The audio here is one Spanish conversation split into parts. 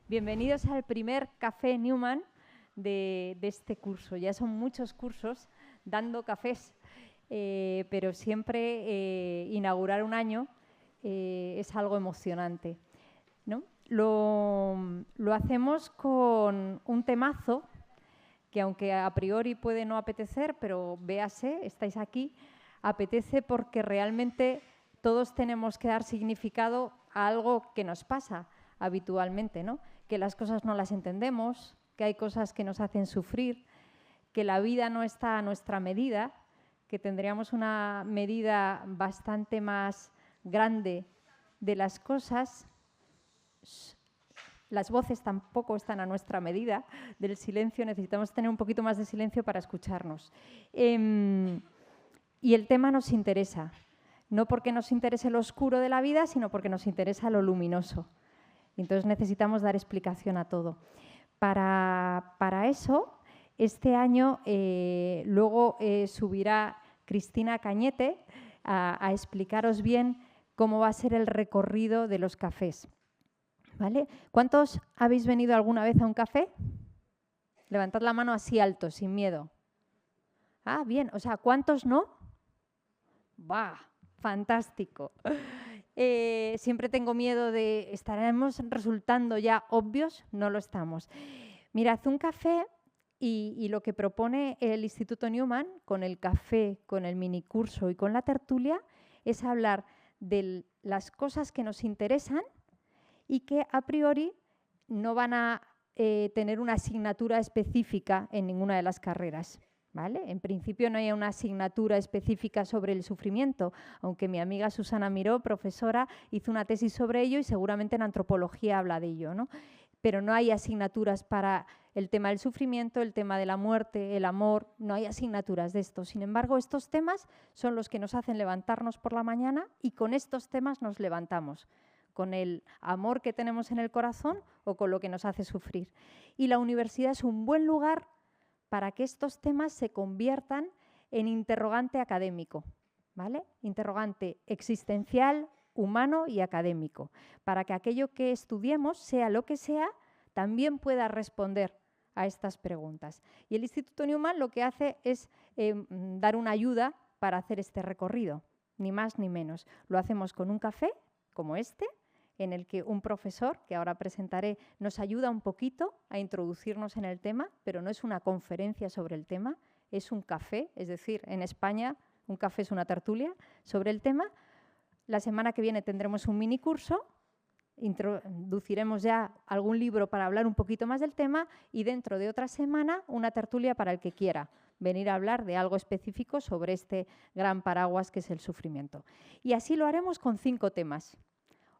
Bienvenidos al primer Café Newman de este curso. Ya son muchos cursos dando cafés, pero siempre inaugurar un año es algo emocionante, ¿no? Lo hacemos con un temazo que, aunque a priori puede no apetecer, pero véase, estáis aquí, apetece porque realmente todos tenemos que dar significado a algo que nos pasa habitualmente, ¿no? Que las cosas no las entendemos, que hay cosas que nos hacen sufrir, que la vida no está a nuestra medida, que tendríamos una medida bastante más grande de las cosas. Las voces tampoco están a nuestra medida del silencio, necesitamos tener un poquito más de silencio para escucharnos. Y el tema nos interesa, no porque nos interese lo oscuro de la vida, sino porque nos interesa lo luminoso. Entonces necesitamos dar explicación a todo. Para eso, este año luego subirá Cristina Cañete a explicaros bien cómo va a ser el recorrido de los cafés. ¿Vale? ¿Cuántos habéis venido alguna vez a un café? Levantad la mano así alto, sin miedo. Ah, bien. O sea, ¿cuántos no? ¡Bah! Fantástico. Siempre tengo miedo de ¿estaremos resultando ya obvios? No lo estamos. Mirad, un café y lo que propone el Instituto Newman con el café, con el minicurso y con la tertulia es hablar de las cosas que nos interesan y que a priori no van a tener una asignatura específica en ninguna de las carreras. ¿Vale? En principio no hay una asignatura específica sobre el sufrimiento, aunque mi amiga Susana Miró, profesora, hizo una tesis sobre ello y seguramente en antropología habla de ello, ¿no? Pero no hay asignaturas para el tema del sufrimiento, el tema de la muerte, el amor, no hay asignaturas de esto. Sin embargo, estos temas son los que nos hacen levantarnos por la mañana y con estos temas nos levantamos, con el amor que tenemos en el corazón o con lo que nos hace sufrir. Y la universidad es un buen lugar para que estos temas se conviertan en interrogante académico, ¿vale? Interrogante existencial, humano y académico, para que aquello que estudiemos, sea lo que sea, también pueda responder a estas preguntas. Y el Instituto Newman lo que hace es dar una ayuda para hacer este recorrido, ni más ni menos. Lo hacemos con un café, como este, en el que un profesor, que ahora presentaré, nos ayuda un poquito a introducirnos en el tema, pero no es una conferencia sobre el tema, es un café, es decir, en España un café es una tertulia sobre el tema. La semana que viene tendremos un minicurso, introduciremos ya algún libro para hablar un poquito más del tema y dentro de otra semana una tertulia para el que quiera venir a hablar de algo específico sobre este gran paraguas que es el sufrimiento. Y así lo haremos con 5 temas.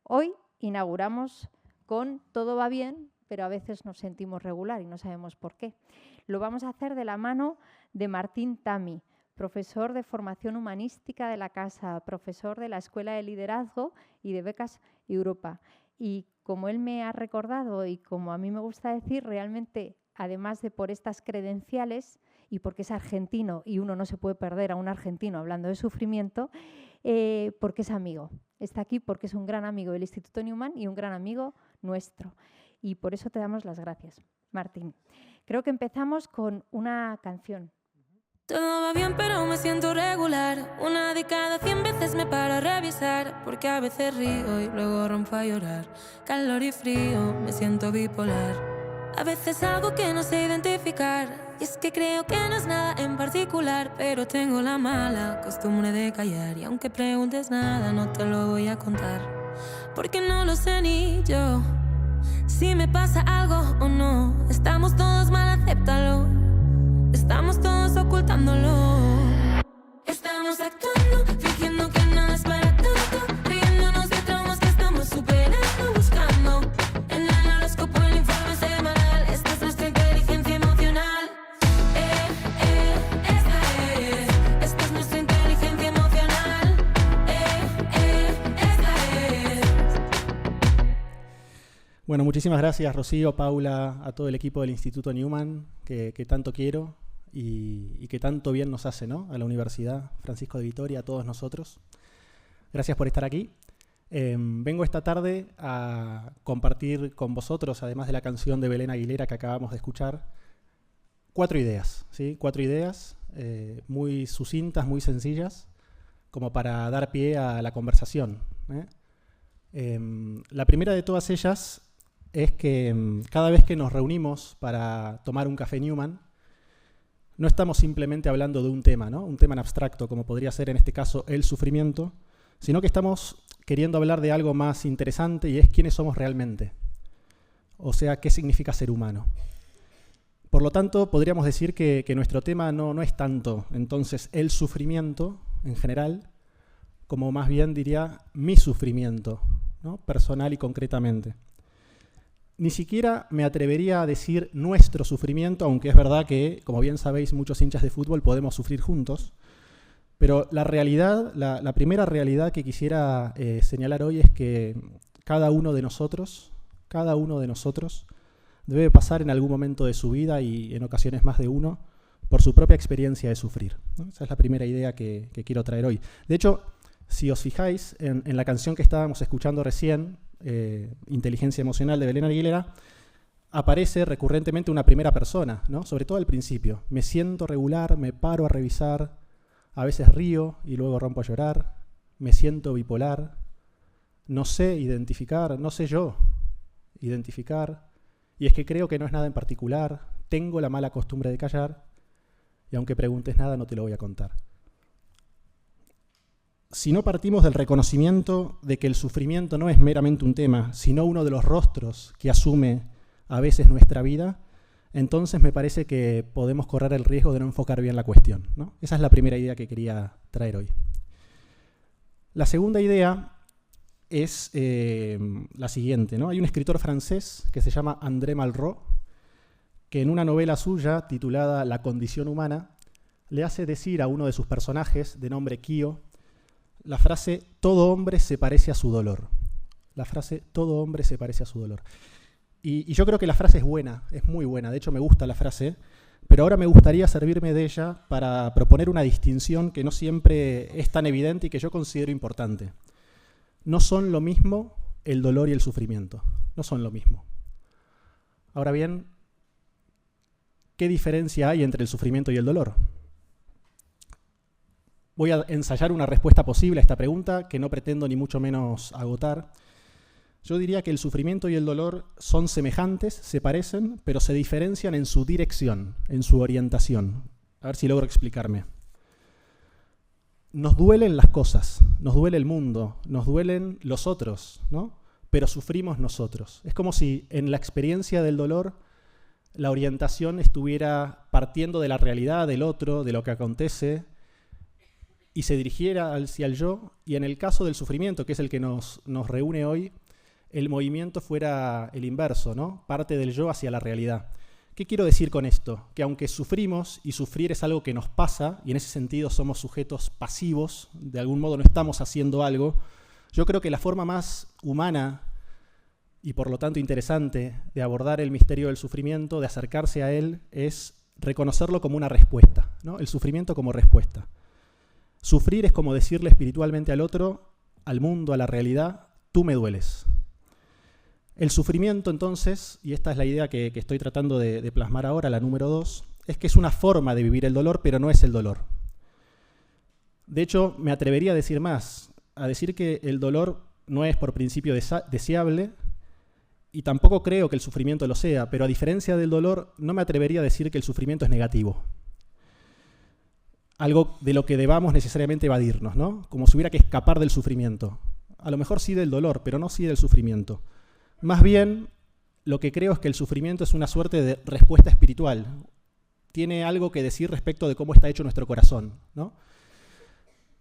Hoy inauguramos con Todo va bien, pero a veces nos sentimos regular y no sabemos por qué. Lo vamos a hacer de la mano de Martín Tami, profesor de formación humanística de la Casa, profesor de la Escuela de Liderazgo y de Becas Europa. Y como él me ha recordado y como a mí me gusta decir, realmente, además de por estas credenciales y porque es argentino y uno no se puede perder a un argentino hablando de sufrimiento, porque es amigo. Está aquí porque es un gran amigo del Instituto Newman y un gran amigo nuestro. Y por eso te damos las gracias, Martín. Creo que empezamos con una canción. Todo va bien pero me siento regular. Una de cada 100 veces me paro a revisar, porque a veces río y luego rompo a llorar. Calor y frío, me siento bipolar. A veces algo que no sé identificar, y es que creo que no es nada en particular, pero tengo la mala costumbre de callar, y aunque preguntes nada no te lo voy a contar, porque no lo sé ni yo si me pasa algo o no. Estamos todos mal, acéptalo. Estamos todos ocultándolo. Estamos actuando, fingiendo que nada es para tanto, riéndonos de traumas que estamos superando, buscando en el horóscopo el informe semanal. Esta es nuestra inteligencia emocional. Esta es nuestra inteligencia emocional. Esta es. Bueno, muchísimas gracias, Rocío, Paula, a todo el equipo del Instituto Newman, que tanto quiero y que tanto bien nos hace, ¿no? A la Universidad Francisco de Vitoria, a todos nosotros. Gracias por estar aquí. Vengo esta tarde a compartir con vosotros, además de la canción de Belén Aguilera que acabamos de escuchar, 4 ideas, ¿sí? 4 ideas muy sucintas, muy sencillas, como para dar pie a la conversación, la primera de todas ellas es que cada vez que nos reunimos para tomar un café Newman, no estamos simplemente hablando de un tema, ¿no? Un tema en abstracto, como podría ser en este caso el sufrimiento, sino que estamos queriendo hablar de algo más interesante y es quiénes somos realmente. O sea, qué significa ser humano. Por lo tanto, podríamos decir que nuestro tema no es tanto, entonces, el sufrimiento en general, como más bien diría mi sufrimiento, ¿no? Personal y concretamente. Ni siquiera me atrevería a decir nuestro sufrimiento, aunque es verdad que, como bien sabéis, muchos hinchas de fútbol podemos sufrir juntos, pero la realidad, la primera realidad que quisiera señalar hoy es que cada uno de nosotros debe pasar en algún momento de su vida, y en ocasiones más de uno, por su propia experiencia de sufrir, ¿no? Esa es la primera idea que quiero traer hoy. De hecho, si os fijáis en la canción que estábamos escuchando recién, Inteligencia Emocional de Belén Aguilera, aparece recurrentemente una primera persona, ¿no? Sobre todo al principio. Me siento regular, me paro a revisar, a veces río y luego rompo a llorar, me siento bipolar, no sé identificar, no sé yo identificar, y es que creo que no es nada en particular, tengo la mala costumbre de callar, y aunque preguntes nada no te lo voy a contar. Si no partimos del reconocimiento de que el sufrimiento no es meramente un tema, sino uno de los rostros que asume a veces nuestra vida, entonces me parece que podemos correr el riesgo de no enfocar bien la cuestión, ¿no? Esa es la primera idea que quería traer hoy. La segunda idea es la siguiente, ¿no? Hay un escritor francés que se llama André Malraux, que en una novela suya titulada La condición humana, le hace decir a uno de sus personajes, de nombre Kyo, la frase «todo hombre se parece a su dolor». La frase «todo hombre se parece a su dolor». Y yo creo que la frase es buena, es muy buena, de hecho me gusta la frase, pero ahora me gustaría servirme de ella para proponer una distinción que no siempre es tan evidente y que yo considero importante. No son lo mismo el dolor y el sufrimiento, no son lo mismo. Ahora bien, ¿qué diferencia hay entre el sufrimiento y el dolor? Voy a ensayar una respuesta posible a esta pregunta que no pretendo ni mucho menos agotar. Yo diría que el sufrimiento y el dolor son semejantes, se parecen, pero se diferencian en su dirección, en su orientación. A ver si logro explicarme. Nos duelen las cosas, nos duele el mundo, nos duelen los otros, ¿no? Pero sufrimos nosotros. Es como si en la experiencia del dolor la orientación estuviera partiendo de la realidad del otro, de lo que acontece, y se dirigiera hacia el yo, y en el caso del sufrimiento, que es el que nos reúne hoy, el movimiento fuera el inverso, ¿no? Parte del yo hacia la realidad. ¿Qué quiero decir con esto? Que aunque sufrimos, y sufrir es algo que nos pasa, y en ese sentido somos sujetos pasivos, de algún modo no estamos haciendo algo, yo creo que la forma más humana y por lo tanto interesante de abordar el misterio del sufrimiento, de acercarse a él, es reconocerlo como una respuesta, ¿no? El sufrimiento como respuesta. Sufrir es como decirle espiritualmente al otro, al mundo, a la realidad, tú me dueles. El sufrimiento, entonces, y esta es la idea que estoy tratando de plasmar ahora, la número 2, es que es una forma de vivir el dolor, pero no es el dolor. De hecho, me atrevería a decir más, a decir que el dolor no es por principio deseable, y tampoco creo que el sufrimiento lo sea, pero a diferencia del dolor, no me atrevería a decir que el sufrimiento es negativo. Algo de lo que debamos necesariamente evadirnos, ¿no? Como si hubiera que escapar del sufrimiento. A lo mejor sí del dolor, pero no sí del sufrimiento. Más bien, lo que creo es que el sufrimiento es una suerte de respuesta espiritual. Tiene algo que decir respecto de cómo está hecho nuestro corazón, ¿no?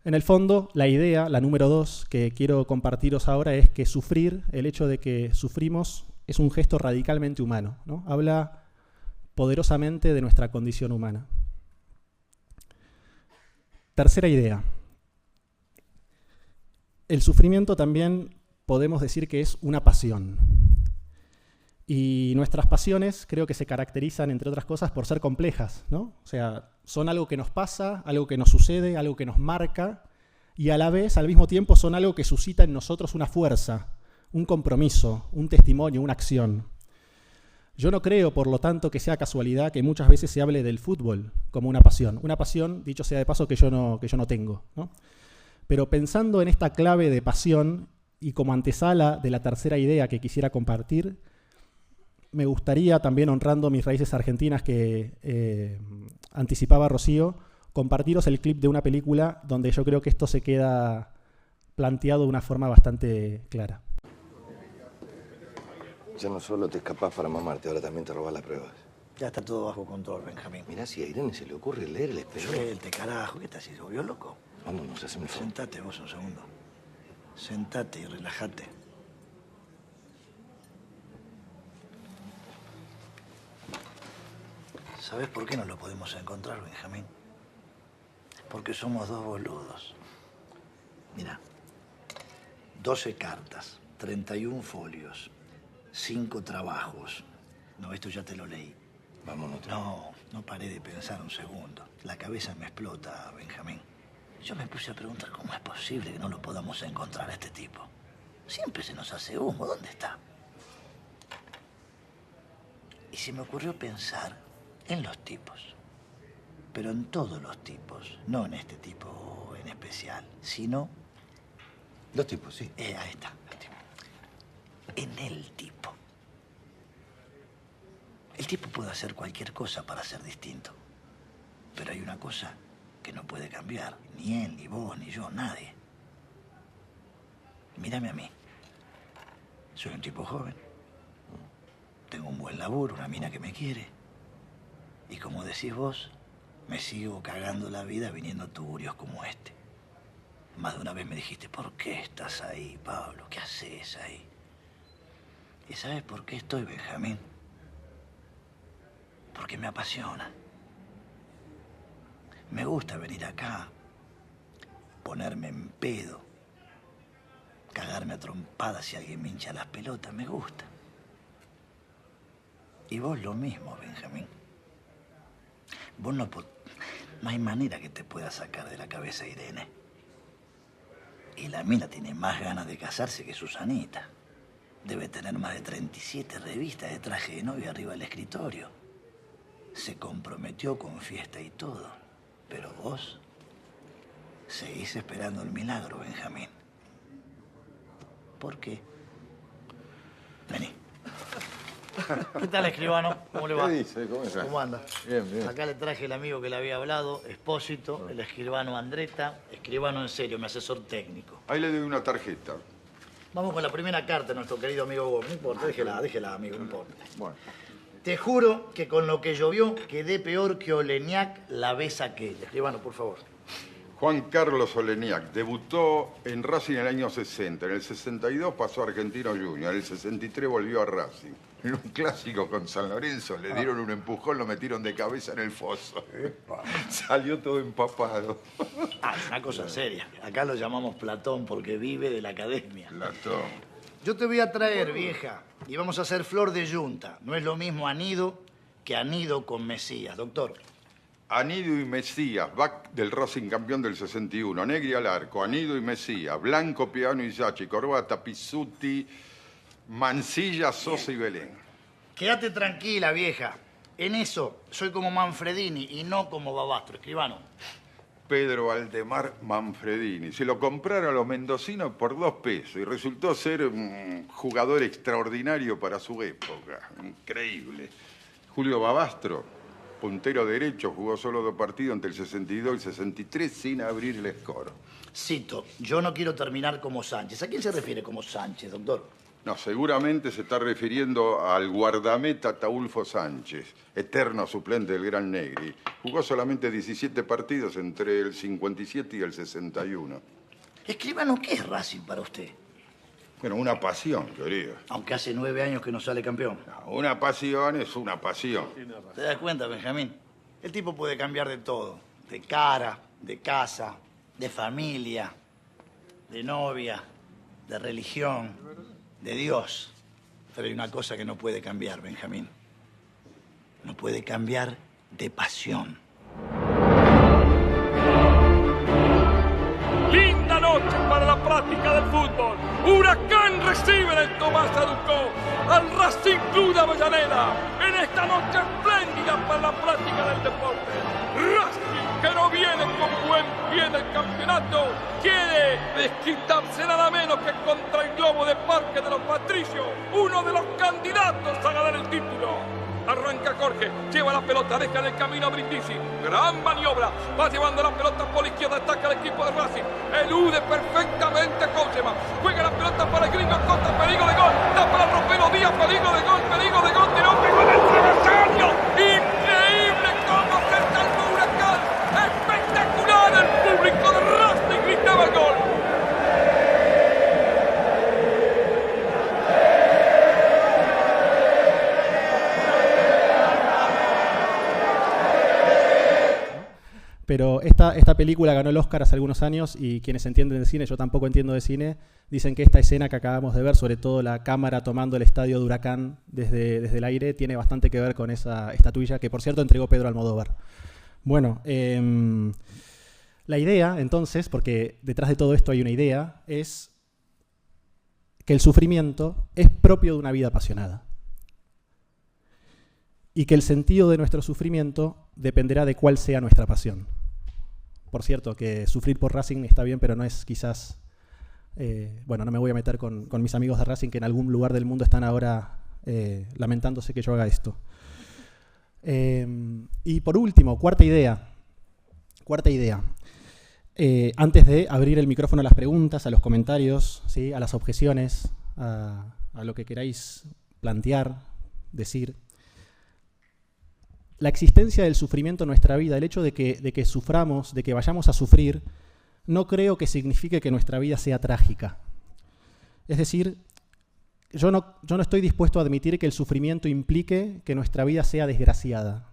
En el fondo, la idea, la número 2, que quiero compartiros ahora es que sufrir, el hecho de que sufrimos, es un gesto radicalmente humano, ¿no? Habla poderosamente de nuestra condición humana. Tercera idea. El sufrimiento también podemos decir que es una pasión. Y nuestras pasiones creo que se caracterizan, entre otras cosas, por ser complejas, ¿no? O sea, son algo que nos pasa, algo que nos sucede, algo que nos marca, y a la vez, al mismo tiempo, son algo que suscita en nosotros una fuerza, un compromiso, un testimonio, una acción. Yo no creo, por lo tanto, que sea casualidad que muchas veces se hable del fútbol como una pasión. Una pasión, dicho sea de paso, que yo no tengo, ¿no? Pero pensando en esta clave de pasión y como antesala de la tercera idea que quisiera compartir, me gustaría, también honrando mis raíces argentinas que anticipaba Rocío, compartiros el clip de una película donde yo creo que esto se queda planteado de una forma bastante clara. Ya no solo te escapás para mamarte, ahora también te robás las pruebas. Ya está todo bajo control, Benjamín. Mirá, si a Irene se le ocurre leer el expediente. Suelte, carajo, ¿qué estás haciendo? ¿Volvió loco? Vámonos, haceme el favor. Sentate vos un segundo. Sentate y relájate. ¿Sabés por qué no lo podemos encontrar, Benjamín? Porque somos dos boludos. Mira, 12 cartas, 31 folios, 5 trabajos. No, esto ya te lo leí. Vámonos. No paré de pensar un segundo. La cabeza me explota, Benjamín. Yo me puse a preguntar cómo es posible que no lo podamos encontrar a este tipo. Siempre se nos hace humo. ¿Dónde está? Y se me ocurrió pensar en los tipos. Pero en todos los tipos. No en este tipo en especial, sino... Los tipos, sí. Ahí está. En el tipo. El tipo puede hacer cualquier cosa para ser distinto. Pero hay una cosa que no puede cambiar. Ni él, ni vos, ni yo, nadie. Mírame a mí. Soy un tipo joven. Tengo un buen laburo, una mina que me quiere. Y como decís vos, me sigo cagando la vida viniendo a tugurios como este. Más de una vez me dijiste, ¿por qué estás ahí, Pablo? ¿Qué haces ahí? ¿Y sabes por qué estoy, Benjamín? Porque me apasiona. Me gusta venir acá, ponerme en pedo, cagarme a trompadas si alguien me hincha las pelotas, me gusta. Y vos lo mismo, Benjamín. Vos no hay manera que te pueda sacar de la cabeza Irene. Y la mina tiene más ganas de casarse que Susanita. Debe tener más de 37 revistas de traje de novia arriba del escritorio. Se comprometió con fiesta y todo. Pero vos seguís esperando el milagro, Benjamín. ¿Por qué? Vení. ¿Qué tal, escribano? ¿Cómo le va? ¿Qué dice? ¿Cómo está? ¿Cómo anda? Bien, bien. Acá le traje el amigo que le había hablado, Espósito, el escribano Andretta, escribano en serio, mi asesor técnico. Ahí le doy una tarjeta. Vamos con la primera carta de nuestro querido amigo Gómez. No importa, déjela, amigo, no importa. Bueno. Te juro que con lo que llovió quedé peor que Oleñac la vez aquella. Escribano, por favor. Juan Carlos Oleñac debutó en Racing en el año 60. En el 62 pasó a Argentino Junior. En el 63 volvió a Racing. En un clásico con San Lorenzo le dieron un empujón, lo metieron de cabeza en el foso. Salió todo empapado. Es una cosa seria. Acá lo llamamos Platón porque vive de la academia. Platón. Yo te voy a traer, vieja, y vamos a hacer flor de yunta. No es lo mismo anido que anido con Mesías, doctor. Anido y Mesías, back del Racing campeón del 61. Negri al arco, Anido y Mesías. Blanco, Piano y Sachi, Corbata, Pizzuti, Mansilla, Sosa y Belén. Quédate tranquila, vieja. En eso soy como Manfredini y no como Babastro, escribano. Pedro Aldemar Manfredini. Se lo compraron a los mendocinos por 2 pesos y resultó ser un jugador extraordinario para su época. Increíble. Julio Babastro, puntero derecho, jugó solo 2 partidos entre el 62 y el 63 sin abrir el score. Cito, yo no quiero terminar como Sánchez. ¿A quién se refiere como Sánchez, doctor? No, seguramente se está refiriendo al guardameta Ataulfo Sánchez, eterno suplente del Gran Negri. Jugó solamente 17 partidos entre el 57 y el 61. Escribano, ¿qué es Racing para usted? Bueno, una pasión, querido. Aunque hace 9 años que no sale campeón. No, una pasión es una pasión. ¿Te das cuenta, Benjamín? El tipo puede cambiar de todo. De cara, de casa, de familia, de novia, de religión, de Dios. Pero hay una cosa que no puede cambiar, Benjamín. No puede cambiar de pasión. ¡Linda plática del fútbol. Huracán recibe en el Tomás Aducó al Racing Club de Avellaneda en esta noche espléndida para la práctica del deporte. Racing, que no viene con buen pie del campeonato, quiere desquitarse nada menos que contra el Globo de Parque de los Patricios, uno de los candidatos a ganar el título. Arranca Jorge, lleva la pelota, deja en el camino a Brindisi. Gran maniobra, va llevando la pelota por la izquierda, ataca el equipo de Racing. Elude perfectamente Cochema. Juega la pelota para el gringo Costa, peligro de gol. Da para Romero Díaz, peligro de gol, tiró, pegó en el travesaño. Increíble cómo se salvó Huracán. Espectacular, el público de Racing gritaba el gol. Pero esta película ganó el Oscar hace algunos años y quienes entienden de cine, yo tampoco entiendo de cine, dicen que esta escena que acabamos de ver, sobre todo la cámara tomando el estadio de Huracán desde el aire, tiene bastante que ver con esa estatuilla que, por cierto, entregó Pedro Almodóvar. Bueno, la idea, entonces, porque detrás de todo esto hay una idea, es que el sufrimiento es propio de una vida apasionada. Y que el sentido de nuestro sufrimiento dependerá de cuál sea nuestra pasión. Por cierto, que sufrir por Racing está bien, pero no es quizás... bueno, no me voy a meter con mis amigos de Racing que en algún lugar del mundo están ahora lamentándose que yo haga esto. Y por último, cuarta idea. Antes de abrir el micrófono a las preguntas, a los comentarios, ¿sí? A las objeciones, a lo que queráis plantear, decir... La existencia del sufrimiento en nuestra vida, el hecho de que suframos, de que vayamos a sufrir, no creo que signifique que nuestra vida sea trágica. Es decir, yo no estoy dispuesto a admitir que el sufrimiento implique que nuestra vida sea desgraciada,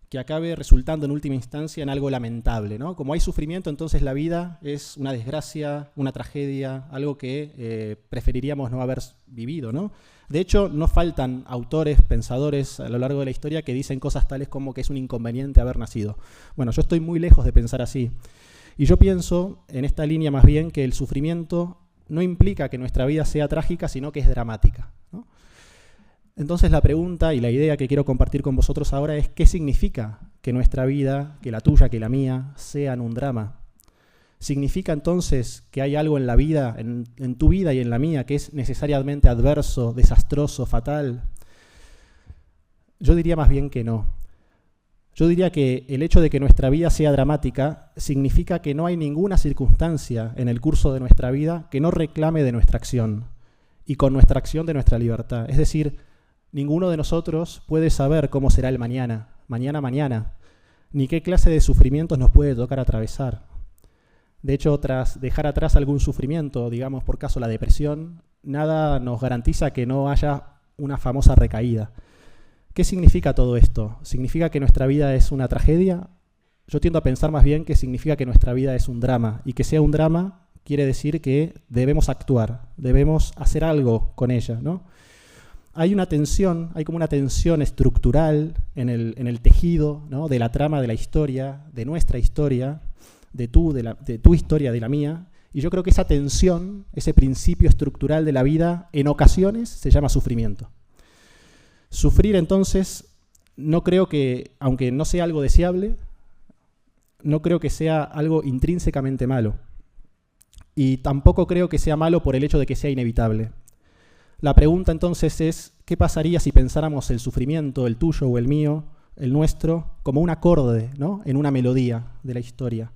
que acabe resultando en última instancia en algo lamentable, ¿no? Como hay sufrimiento, entonces la vida es una desgracia, una tragedia, algo que preferiríamos no haber vivido, ¿no? De hecho, no faltan autores, pensadores a lo largo de la historia que dicen cosas tales como que es un inconveniente haber nacido. Bueno, yo estoy muy lejos de pensar así. Y yo pienso, en esta línea más bien, que el sufrimiento no implica que nuestra vida sea trágica, sino que es dramática, ¿no? Entonces la pregunta y la idea que quiero compartir con vosotros ahora es ¿qué significa que nuestra vida, que la tuya, que la mía, sean un drama? ¿Significa entonces que hay algo en la vida, en tu vida y en la mía, que es necesariamente adverso, desastroso, fatal? Yo diría más bien que no. Yo diría que el hecho de que nuestra vida sea dramática significa que no hay ninguna circunstancia en el curso de nuestra vida que no reclame de nuestra acción y con nuestra acción de nuestra libertad. Es decir, ninguno de nosotros puede saber cómo será el mañana, ni qué clase de sufrimientos nos puede tocar atravesar. De hecho, tras dejar atrás algún sufrimiento, digamos por caso la depresión, nada nos garantiza que no haya una famosa recaída. ¿Qué significa todo esto? ¿Significa que nuestra vida es una tragedia? Yo tiendo a pensar más bien que significa que nuestra vida es un drama, y que sea un drama quiere decir que debemos actuar, debemos hacer algo con ella, ¿no? Hay una tensión, hay como una tensión estructural en el tejido, ¿no? De la trama de la historia, de nuestra historia, de tu historia, de la mía, y yo creo que esa tensión, ese principio estructural de la vida, en ocasiones se llama sufrimiento. Sufrir, entonces, no creo que, aunque no sea algo deseable, no creo que sea algo intrínsecamente malo. Y tampoco creo que sea malo por el hecho de que sea inevitable. La pregunta entonces es, ¿qué pasaría si pensáramos el sufrimiento, el tuyo o el mío, el nuestro, como un acorde, ¿no? En una melodía de la historia?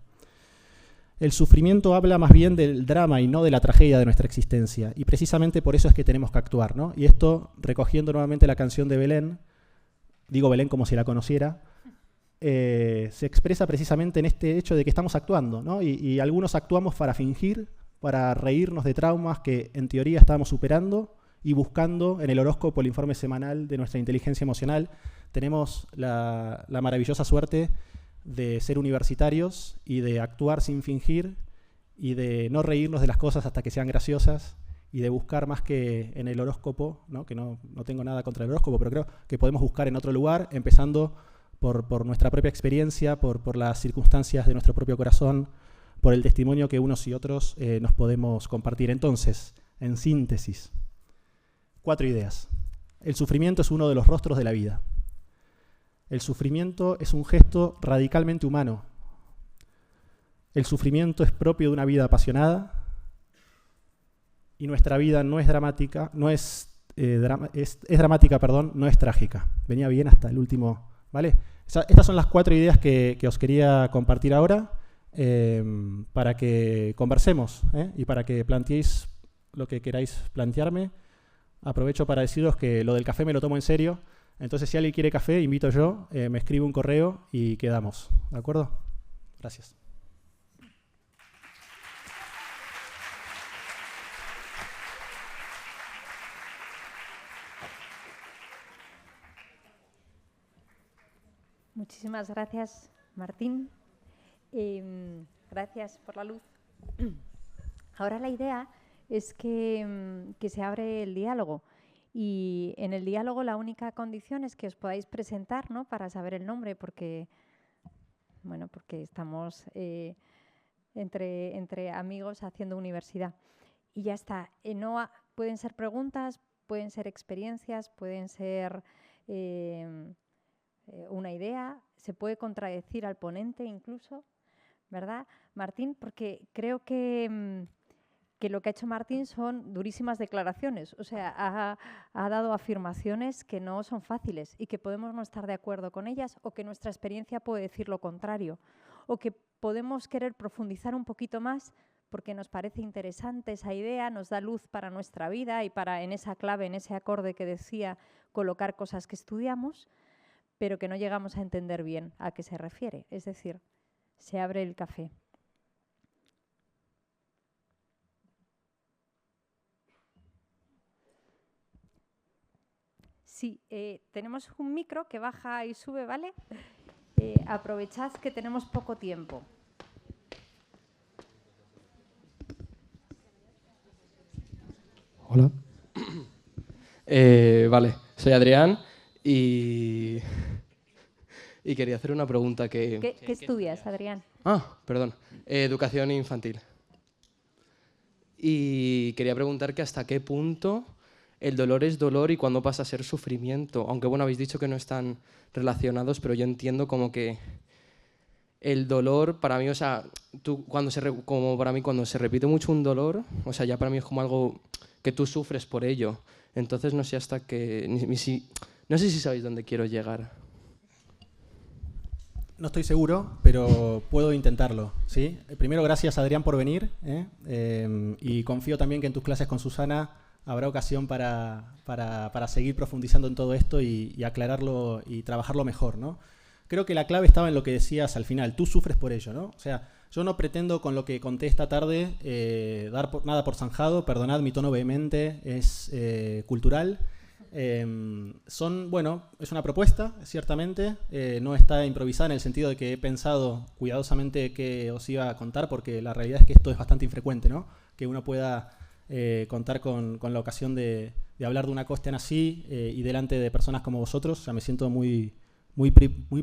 El sufrimiento habla más bien del drama y no de la tragedia de nuestra existencia. Y precisamente por eso es que tenemos que actuar, ¿no? Y esto, recogiendo nuevamente la canción de Belén, digo Belén como si la conociera, se expresa precisamente en este hecho de que estamos actuando, ¿no? Y algunos actuamos para fingir, para reírnos de traumas que en teoría estábamos superando y buscando en el horóscopo, el informe semanal de nuestra inteligencia emocional. Tenemos la maravillosa suerte de ser universitarios y de actuar sin fingir y de no reírnos de las cosas hasta que sean graciosas y de buscar más que en el horóscopo, ¿no? Que no tengo nada contra el horóscopo, pero creo que podemos buscar en otro lugar, empezando por nuestra propia experiencia, por las circunstancias de nuestro propio corazón, por el testimonio que unos y otros nos podemos compartir. Entonces, en síntesis, 4 ideas. El sufrimiento es uno de los rostros de la vida. El sufrimiento es un gesto radicalmente humano. El sufrimiento es propio de una vida apasionada y nuestra vida no es dramática, es dramática, no es trágica. Venía bien hasta el último, ¿vale? Estas son las 4 ideas que os quería compartir ahora para que conversemos y para que planteéis lo que queráis plantearme. Aprovecho para deciros que lo del café me lo tomo en serio. Entonces, si alguien quiere café, invito yo, me escribe un correo y quedamos. ¿De acuerdo? Gracias. Muchísimas gracias, Martín. Gracias por la luz. Ahora la idea es que se abre el diálogo. Y en el diálogo la única condición es que os podáis presentar, ¿no? Para saber el nombre, porque estamos entre amigos haciendo universidad. Y ya está. Pueden ser preguntas, pueden ser experiencias, pueden ser una idea, se puede contradecir al ponente incluso, ¿verdad, Martín? Porque creo que lo que ha hecho Martín son durísimas declaraciones. O sea, ha dado afirmaciones que no son fáciles y que podemos no estar de acuerdo con ellas, o que nuestra experiencia puede decir lo contrario, o que podemos querer profundizar un poquito más porque nos parece interesante esa idea, nos da luz para nuestra vida y para, en esa clave, en ese acorde que decía, colocar cosas que estudiamos, pero que no llegamos a entender bien a qué se refiere. Es decir, se abre el café. Sí, tenemos un micro que baja y sube, ¿vale? Aprovechad que tenemos poco tiempo. Hola. Vale, soy Adrián y quería hacer una pregunta que... ¿Qué estudias, Adrián? Perdón. Educación infantil. Y quería preguntar que hasta qué punto el dolor es dolor y cuándo pasa a ser sufrimiento. Aunque, bueno, habéis dicho que no están relacionados, pero yo entiendo como que el dolor, para mí, o sea, como para mí cuando se repite mucho un dolor, o sea, ya para mí es como algo que tú sufres por ello. Entonces no sé hasta qué... no sé si sabéis dónde quiero llegar. No estoy seguro, pero puedo intentarlo, ¿sí? Primero, gracias, Adrián, por venir, y confío también que en tus clases con Susana habrá ocasión para seguir profundizando en todo esto y aclararlo y trabajarlo mejor, ¿no? Creo que la clave estaba en lo que decías al final. Tú sufres por ello, ¿no? O sea, yo no pretendo con lo que conté esta tarde dar nada por zanjado. Perdonad mi tono vehemente, es cultural. Es una propuesta, ciertamente. No está improvisada en el sentido de que he pensado cuidadosamente qué os iba a contar, porque la realidad es que esto es bastante infrecuente, ¿no? Que uno pueda contar con la ocasión de hablar de una cuestión así y delante de personas como vosotros. O sea, me siento muy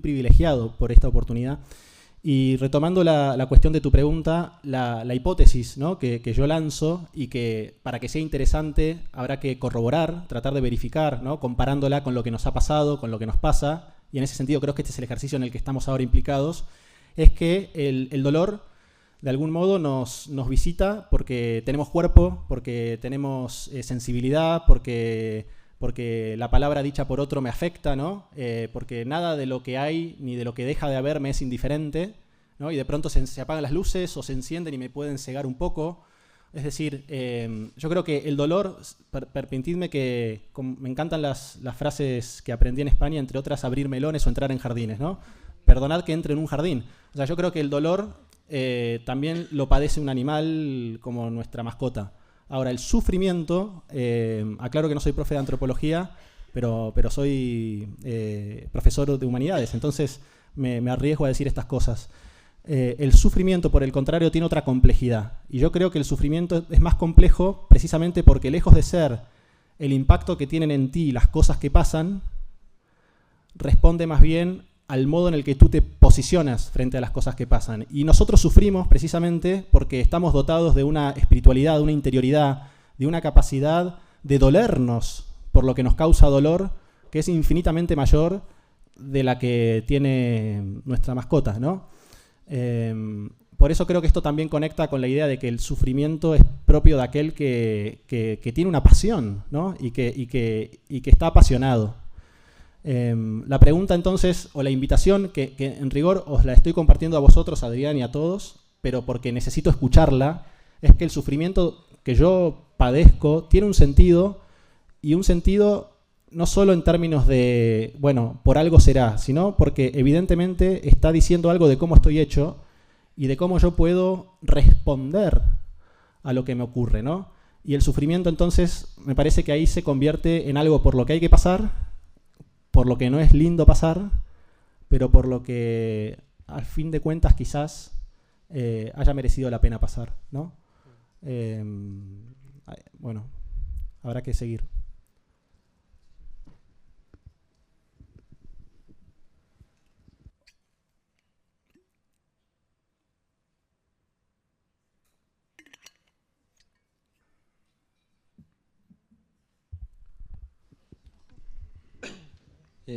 privilegiado por esta oportunidad. Y retomando la cuestión de tu pregunta, la hipótesis, ¿no? que yo lanzo y que para que sea interesante habrá que corroborar, tratar de verificar, ¿no? Comparándola con lo que nos ha pasado, con lo que nos pasa, y en ese sentido creo que este es el ejercicio en el que estamos ahora implicados, es que el dolor de algún modo nos visita porque tenemos cuerpo, porque tenemos sensibilidad, porque la palabra dicha por otro me afecta, ¿no? Porque nada de lo que hay ni de lo que deja de haber me es indiferente, ¿no? Y de pronto se apagan las luces o se encienden y me pueden cegar un poco. Es decir, yo creo que el dolor, permitidme que me encantan las frases que aprendí en España, entre otras, abrir melones o entrar en jardines, ¿no? Perdonad que entre en un jardín. O sea, yo creo que el dolor también lo padece un animal como nuestra mascota. Ahora, el sufrimiento, aclaro que no soy profe de antropología, pero soy profesor de humanidades, entonces me arriesgo a decir estas cosas. El sufrimiento, por el contrario, tiene otra complejidad. Y yo creo que el sufrimiento es más complejo precisamente porque, lejos de ser el impacto que tienen en ti las cosas que pasan, responde más bien al modo en el que tú te posicionas frente a las cosas que pasan. Y nosotros sufrimos precisamente porque estamos dotados de una espiritualidad, de una interioridad, de una capacidad de dolernos por lo que nos causa dolor, que es infinitamente mayor de la que tiene nuestra mascota, ¿no? Por eso creo que esto también conecta con la idea de que el sufrimiento es propio de aquel que tiene una pasión, ¿no? y que está apasionado. La pregunta entonces, o la invitación, que en rigor os la estoy compartiendo a vosotros, Adrián, y a todos, pero porque necesito escucharla, es que el sufrimiento que yo padezco tiene un sentido, y un sentido no solo en términos de, bueno, por algo será, sino porque evidentemente está diciendo algo de cómo estoy hecho y de cómo yo puedo responder a lo que me ocurre, ¿no? Y el sufrimiento entonces me parece que ahí se convierte en algo por lo que hay que pasar, por lo que no es lindo pasar, pero por lo que al fin de cuentas quizás haya merecido la pena pasar, ¿no? Bueno, habrá que seguir.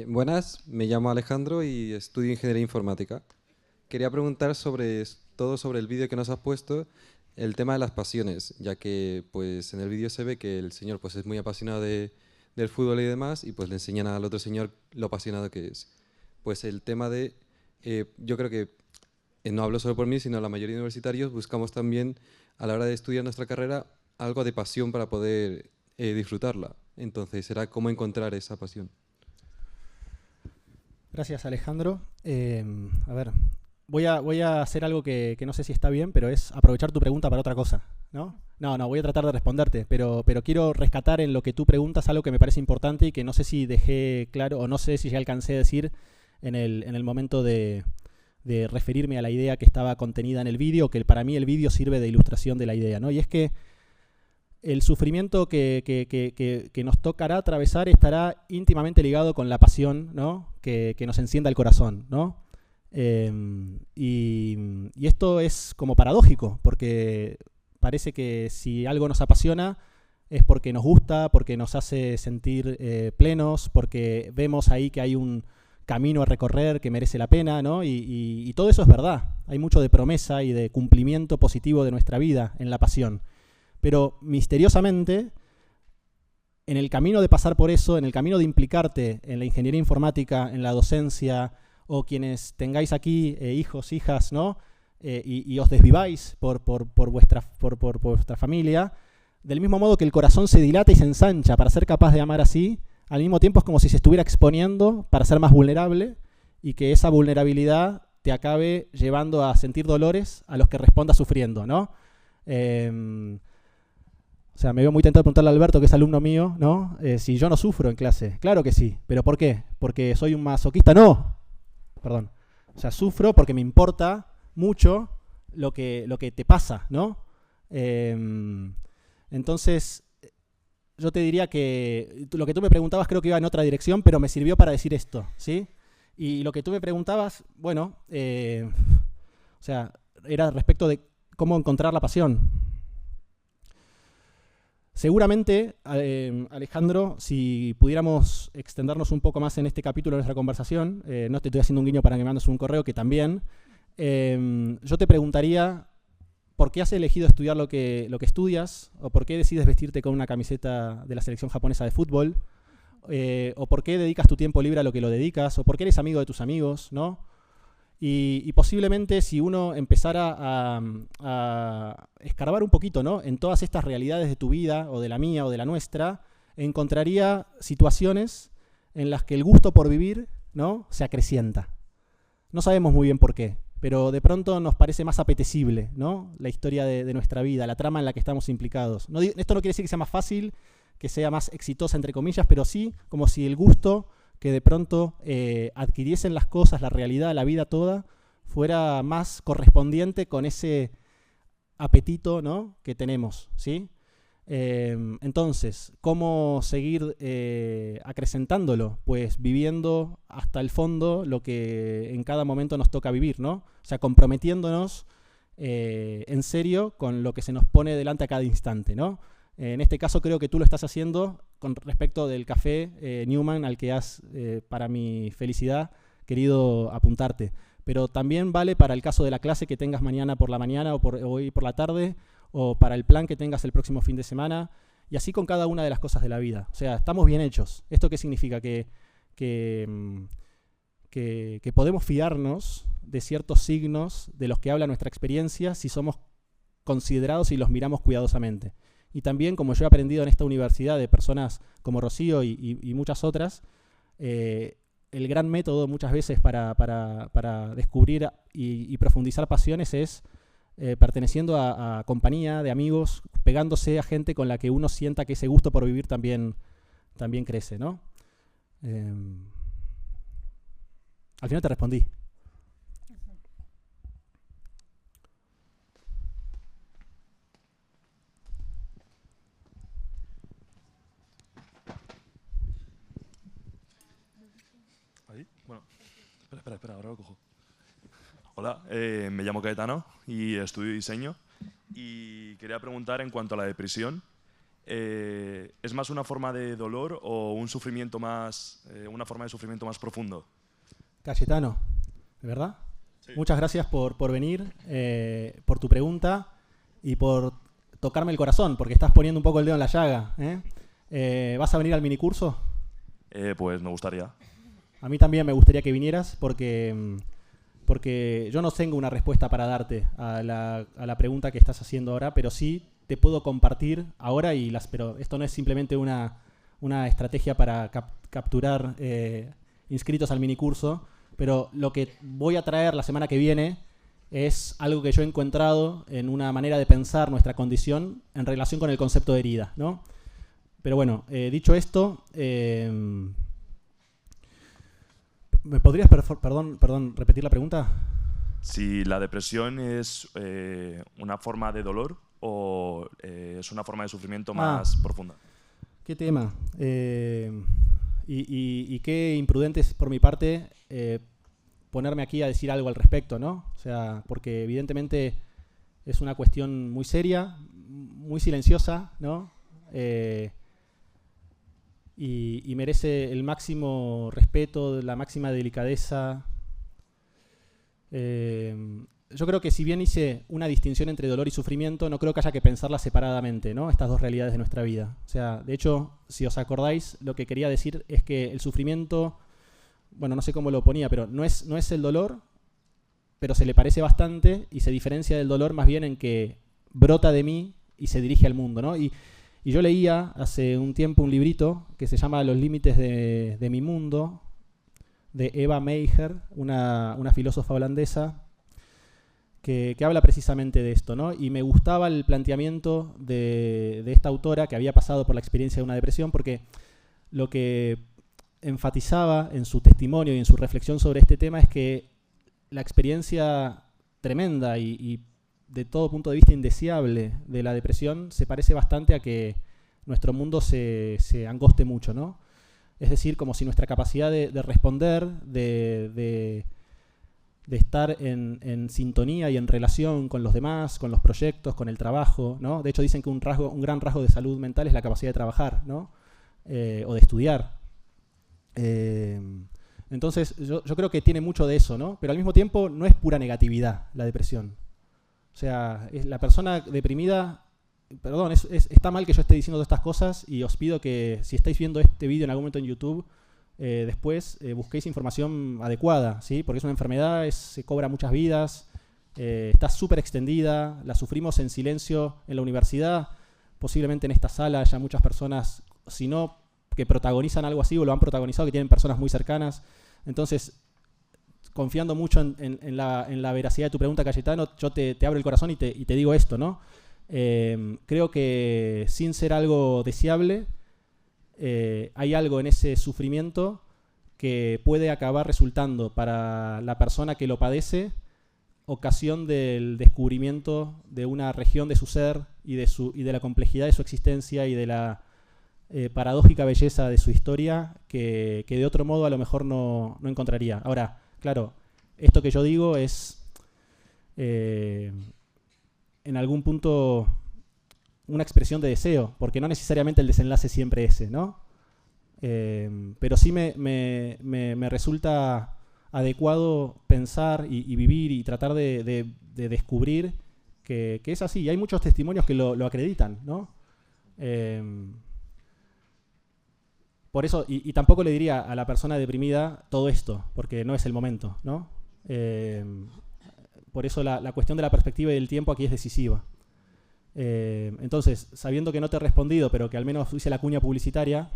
Buenas, me llamo Alejandro y estudio Ingeniería Informática. Quería preguntar sobre el vídeo que nos has puesto, el tema de las pasiones, ya que pues en el vídeo se ve que el señor pues es muy apasionado del fútbol y demás, y pues le enseñan al otro señor lo apasionado que es. Pues el tema de, yo creo que, no hablo solo por mí, sino la mayoría de universitarios buscamos también a la hora de estudiar nuestra carrera algo de pasión para poder disfrutarla. Entonces, será cómo encontrar esa pasión. Gracias, Alejandro. A ver, voy a hacer algo que no sé si está bien, pero es aprovechar tu pregunta para otra cosa, ¿no? No, voy a tratar de responderte, pero quiero rescatar en lo que tú preguntas algo que me parece importante y que no sé si dejé claro o no sé si ya alcancé a decir en el momento de referirme a la idea que estaba contenida en el vídeo, que para mí el vídeo sirve de ilustración de la idea, ¿no? Y es que el sufrimiento que nos tocará atravesar estará íntimamente ligado con la pasión, ¿no? que nos encienda el corazón, ¿no? Y esto es como paradójico, porque parece que si algo nos apasiona es porque nos gusta, porque nos hace sentir plenos, porque vemos ahí que hay un camino a recorrer que merece la pena, ¿no? Y todo eso es verdad. Hay mucho de promesa y de cumplimiento positivo de nuestra vida en la pasión. Pero misteriosamente, en el camino de pasar por eso, en el camino de implicarte en la ingeniería informática, en la docencia, o quienes tengáis aquí hijos, hijas, ¿no? Y os desviváis por vuestra familia, del mismo modo que el corazón se dilata y se ensancha para ser capaz de amar así, al mismo tiempo es como si se estuviera exponiendo para ser más vulnerable y que esa vulnerabilidad te acabe llevando a sentir dolores a los que respondas sufriendo, ¿no? O sea, me veo muy tentado de preguntarle a Alberto, que es alumno mío, ¿no? Si yo no sufro en clase. Claro que sí, pero ¿por qué? ¿Porque soy un masoquista? No. Perdón. O sea, sufro porque me importa mucho lo que te pasa, ¿no? Entonces, yo te diría que lo que tú me preguntabas creo que iba en otra dirección, pero me sirvió para decir esto, ¿sí? Y lo que tú me preguntabas, bueno, o sea, era respecto de cómo encontrar la pasión. Seguramente, Alejandro, si pudiéramos extendernos un poco más en este capítulo de nuestra conversación, no te estoy haciendo un guiño para que me mandes un correo, que también, yo te preguntaría por qué has elegido estudiar lo que estudias, o por qué decides vestirte con una camiseta de la selección japonesa de fútbol, o por qué dedicas tu tiempo libre a lo que lo dedicas, o por qué eres amigo de tus amigos, ¿no? Y posiblemente si uno empezara a escarbar un poquito, ¿no? en todas estas realidades de tu vida, o de la mía, o de la nuestra, encontraría situaciones en las que el gusto por vivir, ¿no? se acrecienta. No sabemos muy bien por qué, pero de pronto nos parece más apetecible, ¿no? la historia de nuestra vida, la trama en la que estamos implicados. Esto no quiere decir que sea más fácil, que sea más exitosa, entre comillas, pero sí como si el gusto que de pronto adquiriesen las cosas, la realidad, la vida toda, fuera más correspondiente con ese apetito, ¿no? que tenemos, ¿sí? Entonces, ¿cómo seguir acrecentándolo? Pues viviendo hasta el fondo lo que en cada momento nos toca vivir, ¿no? O sea, comprometiéndonos en serio con lo que se nos pone delante a cada instante, ¿no? En este caso creo que tú lo estás haciendo con respecto del café Newman al que has, para mi felicidad, querido apuntarte. Pero también vale para el caso de la clase que tengas mañana por la mañana o hoy por la tarde, o para el plan que tengas el próximo fin de semana, y así con cada una de las cosas de la vida. O sea, estamos bien hechos. ¿Esto qué significa? Que podemos fiarnos de ciertos signos de los que habla nuestra experiencia si somos considerados y los miramos cuidadosamente. Y también, como yo he aprendido en esta universidad de personas como Rocío y muchas otras, el gran método muchas veces para descubrir y profundizar pasiones es perteneciendo a compañía de amigos, pegándose a gente con la que uno sienta que ese gusto por vivir también crece, ¿no? Al final te respondí. ¿Ahí? Bueno, espera, ahora lo cojo. Hola, me llamo Caetano y estudio diseño. Y quería preguntar en cuanto a la depresión, ¿es más una forma de dolor o un sufrimiento más, una forma de sufrimiento más profundo? Cayetano, ¿de verdad? Sí. Muchas gracias por venir, por tu pregunta y por tocarme el corazón, porque estás poniendo un poco el dedo en la llaga, ¿eh? ¿Vas a venir al minicurso? Pues me gustaría. A mí también me gustaría que vinieras porque yo no tengo una respuesta para darte a la pregunta que estás haciendo ahora, pero sí te puedo compartir ahora, pero esto no es simplemente una estrategia para capturar inscritos al minicurso, pero lo que voy a traer la semana que viene es algo que yo he encontrado en una manera de pensar nuestra condición en relación con el concepto de herida, ¿no? Pero bueno, dicho esto, ¿me podrías, perdón, repetir la pregunta? Si la depresión es una forma de dolor o es una forma de sufrimiento más profunda. ¿Qué tema? Y qué imprudente es por mi parte ponerme aquí a decir algo al respecto, ¿no? O sea, porque evidentemente es una cuestión muy seria, muy silenciosa, ¿no? Y merece el máximo respeto, la máxima delicadeza. Yo creo que si bien hice una distinción entre dolor y sufrimiento, no creo que haya que pensarlas separadamente, ¿no? Estas dos realidades de nuestra vida. O sea, de hecho, si os acordáis, lo que quería decir es que el sufrimiento, bueno, no sé cómo lo ponía, pero no es el dolor, pero se le parece bastante y se diferencia del dolor más bien en que brota de mí y se dirige al mundo, ¿no? Y yo leía hace un tiempo un librito que se llama Los límites de mi mundo, de Eva Meijer, una filósofa holandesa, que habla precisamente de esto, ¿no? Y me gustaba el planteamiento de esta autora que había pasado por la experiencia de una depresión, porque lo que enfatizaba en su testimonio y en su reflexión sobre este tema es que la experiencia tremenda y de todo punto de vista indeseable de la depresión se parece bastante a que nuestro mundo se angoste mucho, ¿no? Es decir, como si nuestra capacidad de responder, de estar en sintonía y en relación con los demás, con los proyectos, con el trabajo, ¿no? De hecho dicen que un gran rasgo de salud mental es la capacidad de trabajar, ¿no? O de estudiar. Entonces yo creo que tiene mucho de eso, ¿no? Pero al mismo tiempo no es pura negatividad la depresión. O sea, la persona deprimida, perdón, está mal que yo esté diciendo todas estas cosas y os pido que si estáis viendo este vídeo en algún momento en YouTube, después busquéis información adecuada, ¿sí? Porque es una enfermedad, se cobra muchas vidas, está súper extendida, la sufrimos en silencio en la universidad, posiblemente en esta sala haya muchas personas, si no que protagonizan algo así o lo han protagonizado, que tienen personas muy cercanas. Entonces, confiando mucho en la veracidad de tu pregunta, Cayetano, yo te abro el corazón y te digo esto, ¿no? Creo que sin ser algo deseable, hay algo en ese sufrimiento que puede acabar resultando para la persona que lo padece ocasión del descubrimiento de una región de su ser y de la complejidad de su existencia y de la paradójica belleza de su historia que de otro modo a lo mejor no encontraría. Ahora, claro, esto que yo digo es en algún punto una expresión de deseo, porque no necesariamente el desenlace siempre es ese, ¿no? Pero sí me resulta adecuado pensar y vivir y tratar de descubrir que es así. Y hay muchos testimonios que lo acreditan, ¿no? Por eso, y tampoco le diría a la persona deprimida todo esto, porque no es el momento, ¿no? Por eso la cuestión de la perspectiva y del tiempo aquí es decisiva. Entonces, sabiendo que no te he respondido, pero que al menos hice la cuña publicitaria,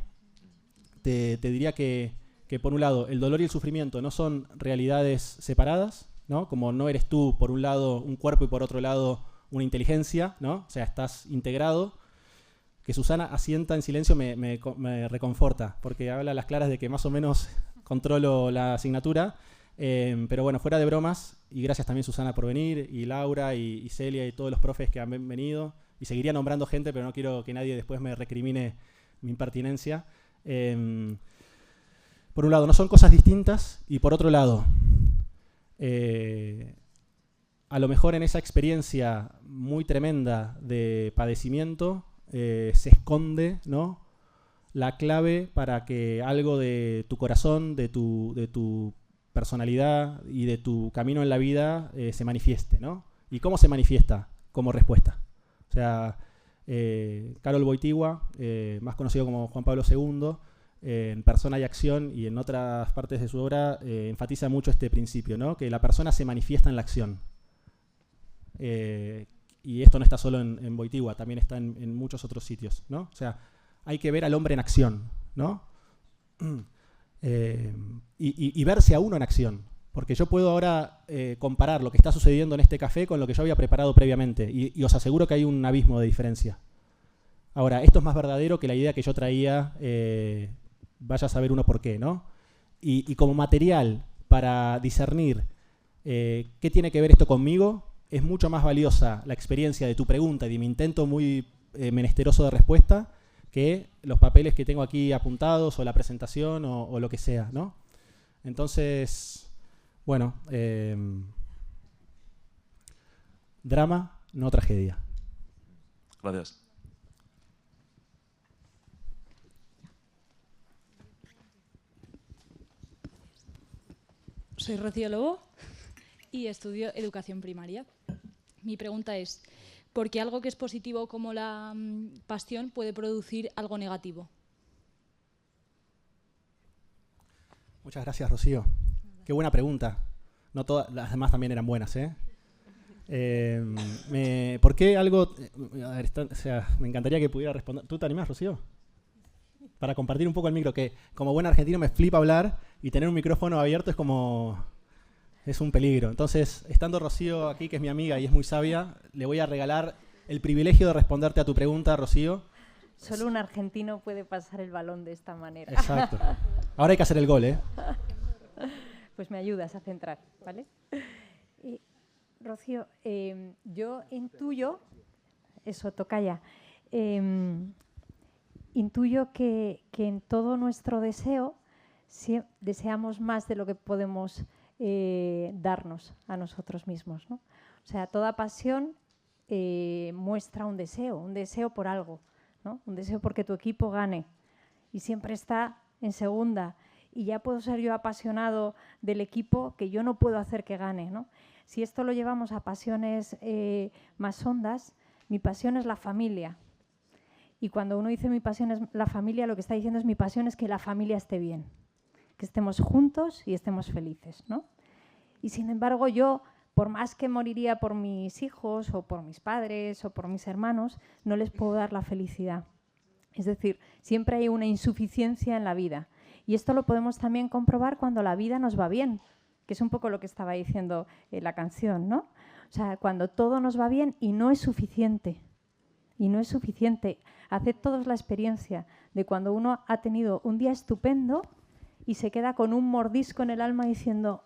te diría que por un lado el dolor y el sufrimiento no son realidades separadas, ¿no? Como no eres tú por un lado un cuerpo y por otro lado una inteligencia, ¿no? O sea, estás integrado. Que Susana asienta en silencio me reconforta, porque habla a las claras de que más o menos controlo la asignatura. Pero bueno, fuera de bromas, y gracias también Susana por venir, y Laura, y Celia, y todos los profes que han venido, y seguiría nombrando gente, pero no quiero que nadie después me recrimine mi impertinencia. Por un lado, no son cosas distintas, y por otro lado, a lo mejor en esa experiencia muy tremenda de padecimiento se esconde, ¿no?, la clave para que algo de tu corazón, de tu personalidad y de tu camino en la vida se manifieste, ¿no? ¿Y cómo se manifiesta? Como respuesta. O sea, Karol Wojtyła, más conocido como Juan Pablo II, en Persona y Acción y en otras partes de su obra, enfatiza mucho este principio, ¿no? Que la persona se manifiesta en la acción. Y esto no está solo en Wojtyła, también está en muchos otros sitios, ¿no? O sea, hay que ver al hombre en acción, ¿no? Y verse a uno en acción. Porque yo puedo ahora comparar lo que está sucediendo en este café con lo que yo había preparado previamente. Y os aseguro que hay un abismo de diferencia. Ahora, esto es más verdadero que la idea que yo traía, vaya a saber uno por qué, ¿no? Y como material para discernir qué tiene que ver esto conmigo, es mucho más valiosa la experiencia de tu pregunta y de mi intento muy menesteroso de respuesta que los papeles que tengo aquí apuntados o la presentación o lo que sea, ¿no? Entonces, bueno, drama, no tragedia. Gracias. Soy Rocío Lobo y estudio educación primaria. Mi pregunta es, ¿por qué algo que es positivo como la pasión puede producir algo negativo? Muchas gracias, Rocío. Qué buena pregunta. No todas, las demás también eran buenas, ¿eh? ¿Por qué algo...? A ver, o sea, me encantaría que pudiera responder. ¿Tú te animás, Rocío? Para compartir un poco el micro, que como buen argentino me flipa hablar y tener un micrófono abierto es como... es un peligro. Entonces, estando Rocío aquí, que es mi amiga y es muy sabia, le voy a regalar el privilegio de responderte a tu pregunta, Rocío. Solo un argentino puede pasar el balón de esta manera. Exacto. Ahora hay que hacer el gol, ¿eh? Pues me ayudas a centrar, ¿vale? Rocío, yo intuyo, eso, tocaya, intuyo que en todo nuestro deseo deseamos más de lo que podemos darnos a nosotros mismos, ¿no? O sea, toda pasión muestra un deseo por algo, ¿no? Un deseo porque tu equipo gane y siempre está en segunda y ya puedo ser yo apasionado del equipo que yo no puedo hacer que gane, ¿no? Si esto lo llevamos a pasiones más hondas, mi pasión es la familia. Y cuando uno dice mi pasión es la familia, lo que está diciendo es mi pasión es que la familia esté bien, que estemos juntos y estemos felices, ¿no? Y sin embargo yo, por más que moriría por mis hijos o por mis padres o por mis hermanos, no les puedo dar la felicidad. Es decir, siempre hay una insuficiencia en la vida. Y esto lo podemos también comprobar cuando la vida nos va bien, que es un poco lo que estaba diciendo la canción, ¿no? O sea, cuando todo nos va bien y no es suficiente. Y no es suficiente. Haced todos la experiencia de cuando uno ha tenido un día estupendo y se queda con un mordisco en el alma diciendo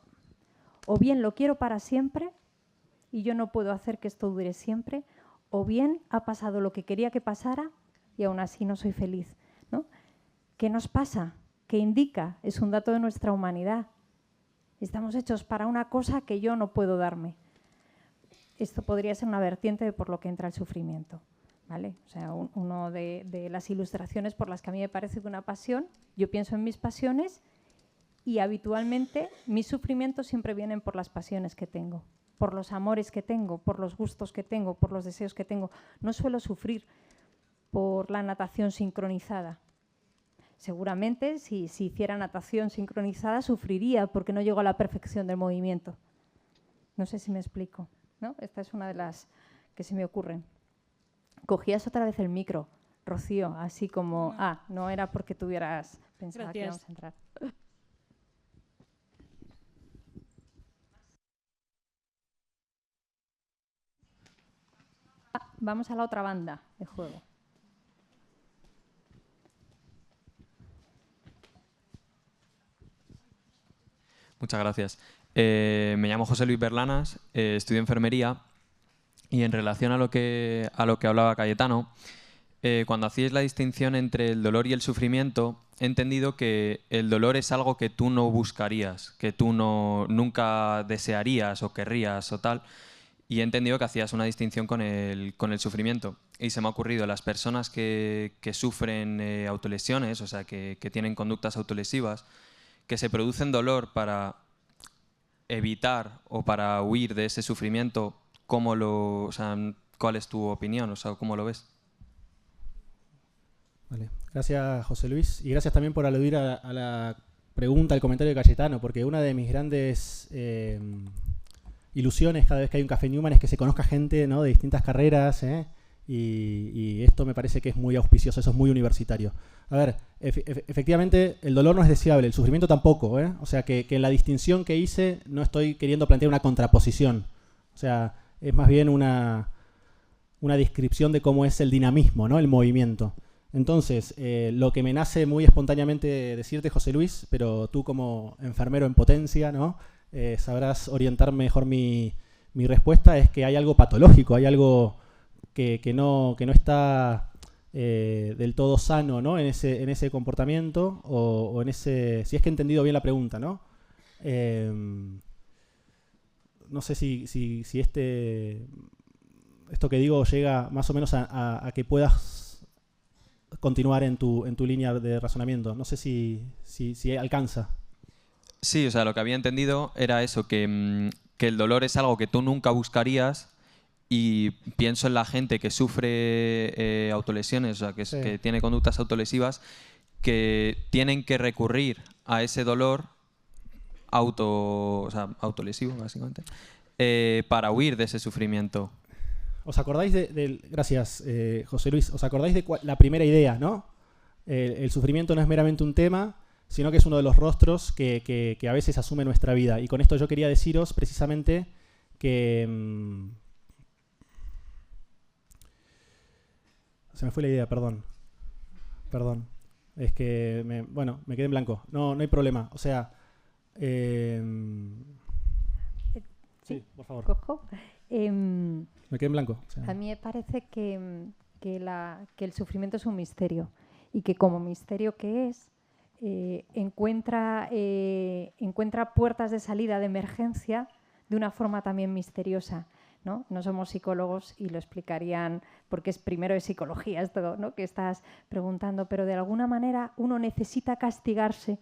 o bien lo quiero para siempre y yo no puedo hacer que esto dure siempre, o bien ha pasado lo que quería que pasara y aún así no soy feliz, ¿no? ¿Qué nos pasa? ¿Qué indica? Es un dato de nuestra humanidad. Estamos hechos para una cosa que yo no puedo darme. Esto podría ser una vertiente de por lo que entra el sufrimiento, ¿vale? O sea, uno de las ilustraciones por las que a mí me parece que una pasión, yo pienso en mis pasiones y habitualmente mis sufrimientos siempre vienen por las pasiones que tengo, por los amores que tengo, por los gustos que tengo, por los deseos que tengo. No suelo sufrir por la natación sincronizada. Seguramente si hiciera natación sincronizada sufriría porque no llego a la perfección del movimiento. No sé si me explico, ¿no? Esta es una de las que se me ocurren. Cogías otra vez el micro, Rocío, así como... Ah, no era porque tuvieras pensado que íbamos a entrar. Vamos a la otra banda de juego. Muchas gracias. Me llamo José Luis Berlanas, estudio enfermería y en relación a lo que hablaba Cayetano, cuando hacíais la distinción entre el dolor y el sufrimiento, he entendido que el dolor es algo que tú no buscarías, que tú nunca desearías o querrías o tal, y he entendido que hacías una distinción con el sufrimiento. Y se me ha ocurrido, las personas que sufren autolesiones, o sea, que tienen conductas autolesivas, que se producen dolor para evitar o para huir de ese sufrimiento, o sea, ¿cuál es tu opinión? O sea, ¿cómo lo ves? Vale. Gracias, José Luis. Y gracias también por aludir a la pregunta, al comentario de Cayetano, porque una de mis grandes ilusiones cada vez que hay un Café Newman es que se conozca gente, ¿no?, de distintas carreras, y esto me parece que es muy auspicioso, eso es muy universitario. A ver, efectivamente el dolor no es deseable, el sufrimiento tampoco, O sea, que en la distinción que hice no estoy queriendo plantear una contraposición. O sea, es más bien una descripción de cómo es el dinamismo, ¿no?, el movimiento. Entonces, lo que me nace muy espontáneamente decirte, José Luis, pero tú como enfermero en potencia, ¿no?, sabrás orientar mejor mi respuesta, es que hay algo patológico, hay algo que no está del todo sano, ¿no?, en ese comportamiento o en ese... Si es que he entendido bien la pregunta, ¿no? No sé si esto que digo llega más o menos a que puedas continuar en tu línea de razonamiento. No sé si alcanza. Sí, o sea, lo que había entendido era eso, que el dolor es algo que tú nunca buscarías, y pienso en la gente que sufre autolesiones, o sea, que tiene conductas autolesivas, que tienen que recurrir a ese dolor autolesivo, básicamente, para huir de ese sufrimiento. ¿Os acordáis gracias, José Luis, os acordáis de la primera idea, ¿no? El sufrimiento no es meramente un tema, sino que es uno de los rostros que a veces asume nuestra vida. Y con esto yo quería deciros precisamente que... se me fue la idea, perdón. Es que, me quedé en blanco. No hay problema. O sea... sí, por favor. ¿Cojo? Me quedé en blanco. O sea. A mí me parece que el sufrimiento es un misterio y que como misterio que es, encuentra puertas de salida, de emergencia, de una forma también misteriosa. No somos psicólogos y lo explicarían porque primero es psicología esto, ¿no?, que estás preguntando, pero de alguna manera uno necesita castigarse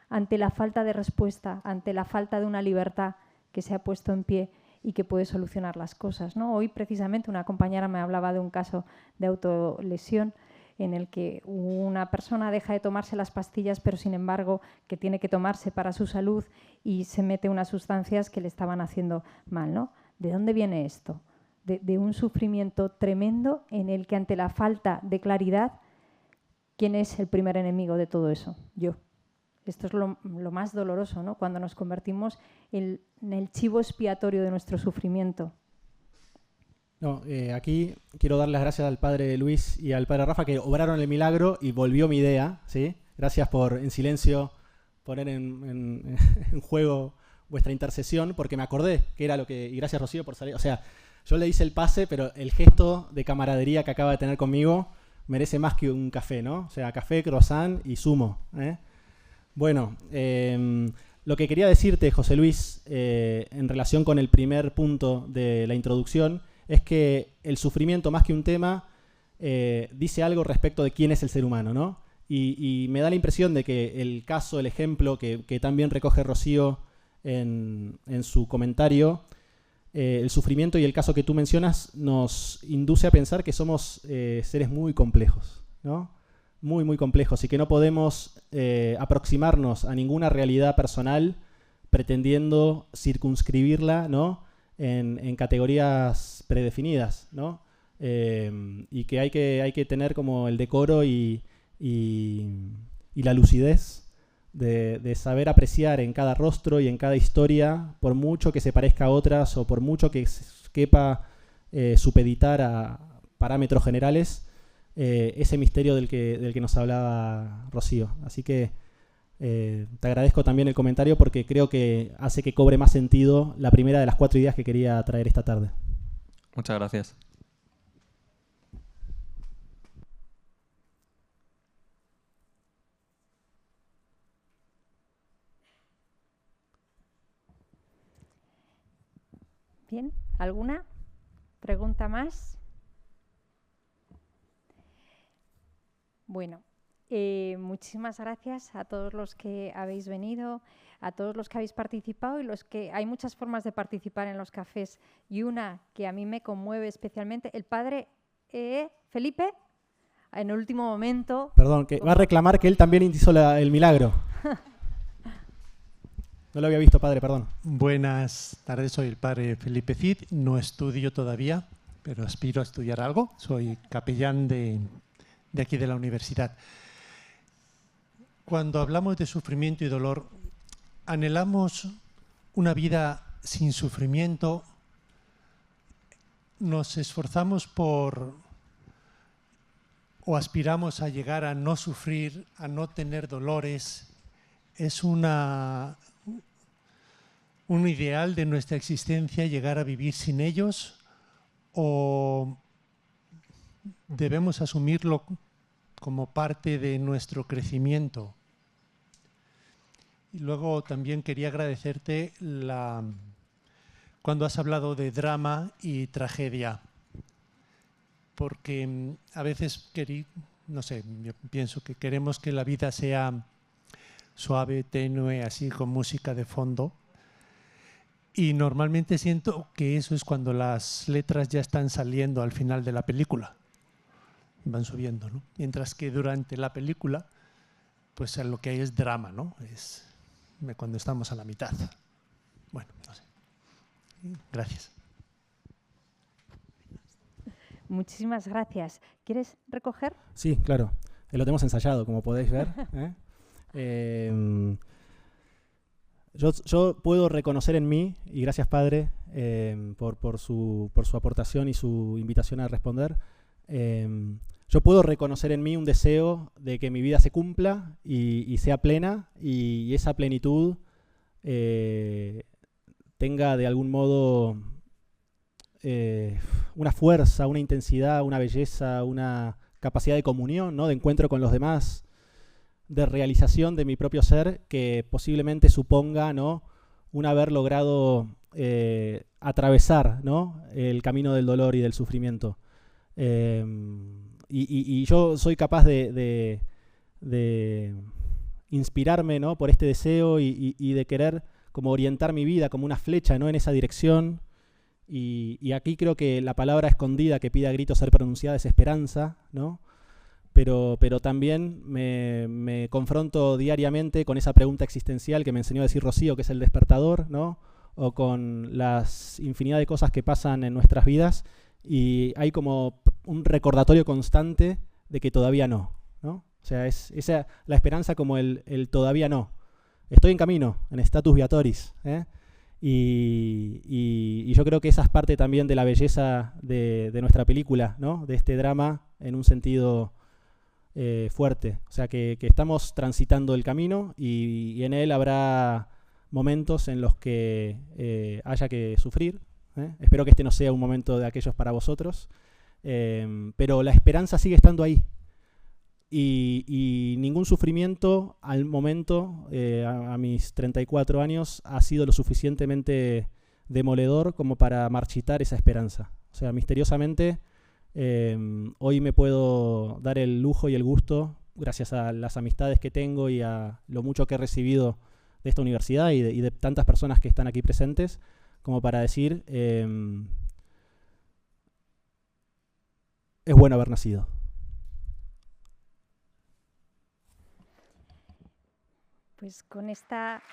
ante la falta de respuesta, ante la falta de una libertad que se ha puesto en pie y que puede solucionar las cosas, ¿no? Hoy precisamente una compañera me hablaba de un caso de autolesión en el que una persona deja de tomarse las pastillas, pero sin embargo que tiene que tomarse para su salud y se mete unas sustancias que le estaban haciendo mal, ¿no? ¿De dónde viene esto? De un sufrimiento tremendo en el que ante la falta de claridad, ¿quién es el primer enemigo de todo eso? Yo. Esto es lo más doloroso, ¿no?, cuando nos convertimos en el chivo expiatorio de nuestro sufrimiento. No, aquí quiero dar las gracias al padre Luis y al padre Rafa que obraron el milagro y volvió mi idea, ¿sí? Gracias por, en silencio, poner en juego vuestra intercesión, porque me acordé que era lo que... Y gracias, Rocío, por salir. O sea, yo le hice el pase, pero el gesto de camaradería que acaba de tener conmigo merece más que un café, ¿no? O sea, café, croissant y zumo, ¿eh? Bueno, lo que quería decirte, José Luis, en relación con el primer punto de la introducción, es que el sufrimiento, más que un tema, dice algo respecto de quién es el ser humano, ¿no? Y me da la impresión de que el caso, el ejemplo que también recoge Rocío en su comentario, el sufrimiento y el caso que tú mencionas nos induce a pensar que somos seres muy complejos, ¿no? Muy, muy complejos, y que no podemos aproximarnos a ninguna realidad personal pretendiendo circunscribirla, ¿no? en categorías predefinidas, ¿no? Y que hay que tener como el decoro y la lucidez de saber apreciar en cada rostro y en cada historia, por mucho que se parezca a otras o por mucho que quepa supeditar a parámetros generales, ese misterio del que nos hablaba Rocío. Así que te agradezco también el comentario, porque creo que hace que cobre más sentido la primera de las 4 ideas que quería traer esta tarde. Muchas gracias. Bien, ¿alguna pregunta más? Bueno, muchísimas gracias a todos los que habéis venido, a todos los que habéis participado y los que... Hay muchas formas de participar en los cafés, y una que a mí me conmueve especialmente, el padre Felipe, en el último momento... Perdón, que va a reclamar que él también hizo el milagro. No lo había visto, padre, perdón. Buenas tardes, soy el padre Felipe Cid. No estudio todavía, pero aspiro a estudiar algo. Soy capellán de aquí de la universidad. Cuando hablamos de sufrimiento y dolor, anhelamos una vida sin sufrimiento, nos esforzamos por o aspiramos a llegar a no sufrir, a no tener dolores. Es un ideal de nuestra existencia llegar a vivir sin ellos, o debemos asumirlo como parte de nuestro crecimiento. Y luego también quería agradecerte cuando has hablado de drama y tragedia, porque a veces no sé, yo pienso que queremos que la vida sea suave, tenue, así con música de fondo. Y normalmente siento que eso es cuando las letras ya están saliendo al final de la película. Van subiendo, ¿no? Mientras que durante la película, pues lo que hay es drama, ¿no? Es cuando estamos a la mitad. Bueno, no sé. Gracias. Muchísimas gracias. ¿Quieres recoger? Sí, claro. Lo tenemos ensayado, como podéis ver. Yo puedo reconocer en mí, y gracias, padre, por su aportación y su invitación a responder. Yo puedo reconocer en mí un deseo de que mi vida se cumpla y sea plena, y esa plenitud tenga de algún modo una fuerza, una intensidad, una belleza, una capacidad de comunión, ¿no? De encuentro con los demás, de realización de mi propio ser, que posiblemente suponga, ¿no?, un haber logrado atravesar, ¿no?, el camino del dolor y del sufrimiento. Y yo soy capaz de inspirarme, ¿no?, por este deseo y de querer como orientar mi vida como una flecha, ¿no?, en esa dirección. Y aquí creo que la palabra escondida que pide a gritos ser pronunciada es esperanza, ¿no? Pero también me confronto diariamente con esa pregunta existencial que me enseñó a decir Rocío, que es el despertador, ¿no? O con las infinidad de cosas que pasan en nuestras vidas, y hay como un recordatorio constante de que todavía no, ¿no? O sea, es esa la esperanza como el todavía no. Estoy en camino, en status viatoris, ¿eh? Y yo creo que esa es parte también de la belleza de nuestra película, ¿no? De este drama en un sentido fuerte. O sea, que estamos transitando el camino y en él habrá momentos en los que haya que sufrir. Espero que este no sea un momento de aquellos para vosotros, pero la esperanza sigue estando ahí. Y ningún sufrimiento al momento, a mis 34 años, ha sido lo suficientemente demoledor como para marchitar esa esperanza. O sea, misteriosamente, hoy me puedo dar el lujo y el gusto, gracias a las amistades que tengo y a lo mucho que he recibido de esta universidad y de tantas personas que están aquí presentes, como para decir, es bueno haber nacido. Pues con esta...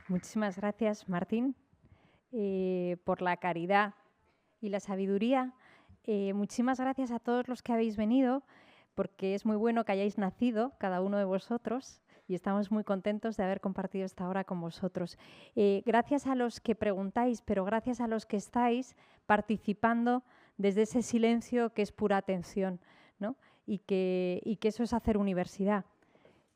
Muchísimas gracias, Martín, por la caridad y la sabiduría. Muchísimas gracias a todos los que habéis venido, porque es muy bueno que hayáis nacido, cada uno de vosotros, y estamos muy contentos de haber compartido esta hora con vosotros. Gracias a los que preguntáis, pero gracias a los que estáis participando desde ese silencio que es pura atención, ¿no? y que eso es hacer universidad.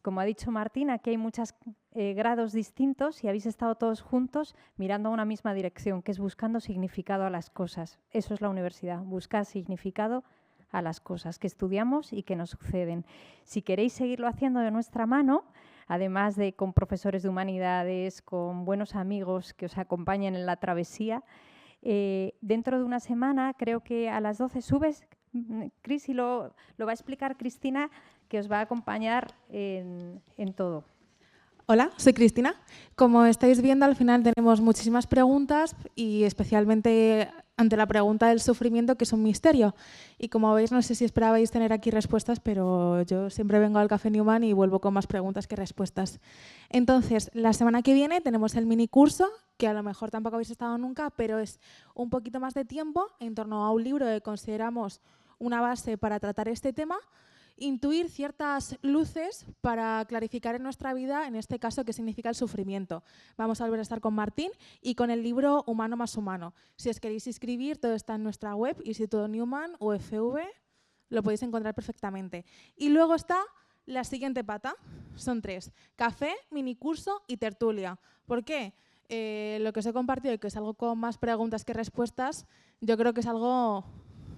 Como ha dicho Martín, aquí hay muchos grados distintos y habéis estado todos juntos mirando a una misma dirección, que es buscando significado a las cosas. Eso es la universidad, buscar significado a las cosas que estudiamos y que nos suceden. Si queréis seguirlo haciendo de nuestra mano, además de con profesores de humanidades, con buenos amigos que os acompañen en la travesía, dentro de una semana, creo que a las 12 subes, Cris, y lo va a explicar Cristina, que os va a acompañar en todo. Hola, soy Cristina. Como estáis viendo, al final tenemos muchísimas preguntas y especialmente ante la pregunta del sufrimiento, que es un misterio. Y como veis, no sé si esperabais tener aquí respuestas, pero yo siempre vengo al Café Newman y vuelvo con más preguntas que respuestas. Entonces, la semana que viene tenemos el mini curso, que a lo mejor tampoco habéis estado nunca, pero es un poquito más de tiempo en torno a un libro que consideramos una base para tratar este tema, intuir ciertas luces para clarificar en nuestra vida, en este caso, qué significa el sufrimiento. Vamos a volver a estar con Martín y con el libro Humano más Humano. Si os queréis inscribir, todo está en nuestra web, Instituto Newman, UFV, lo podéis encontrar perfectamente. Y luego está la siguiente pata, son 3, café, minicurso y tertulia. ¿Por qué? Lo que os he compartido y que es algo con más preguntas que respuestas, yo creo que es algo